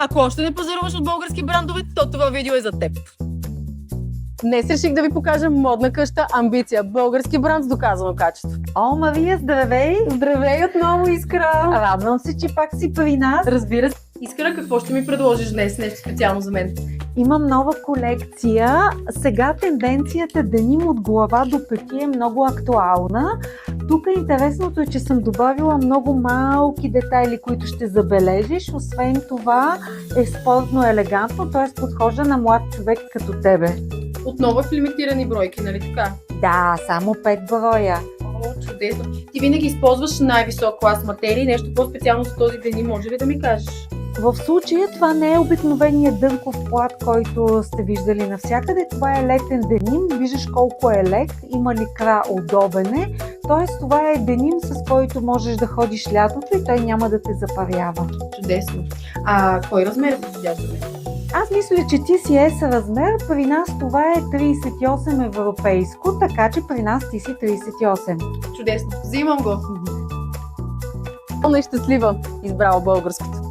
Ако още не пазаруваш от български брандове, то това видео е за теб. Днес реших да ви покажа модна къща Амбиция. Български бранд с доказано качество. О, Мария, здравей! Здравей отново, Искра! Радвам се, че пак си при нас. Разбира се. Искра, какво ще ми предложиш днес? Нещо специално за мен? Имам нова колекция. Сега тенденцията деним от глава до пети е много актуална. Тук интересното е, че съм добавила много малки детайли, които ще забележиш. Освен това е спортно елегантно, т.е. подхожда на млад човек като тебе. Отново в лимитирани бройки, нали така? Да, само 5 броя. О, чудесно. Ти винаги използваш най-висок клас материи. Нещо по-специално за този ден може ли да ми кажеш? В случая това не е обикновеният дънков плат, който сте виждали навсякъде. Това е летен деним. Виждаш колко е лек, има ликра, удобен е. Тоест това е деним, с който можеш да ходиш лятото и той няма да те запарява. Чудесно. А кой размер е подходящ за мен? Аз мисля, че ти си е с размер. При нас това е 38 европейско, така че при нас ти си 38. Чудесно. Взимам го. Пълна и щастлива. Избрала българското.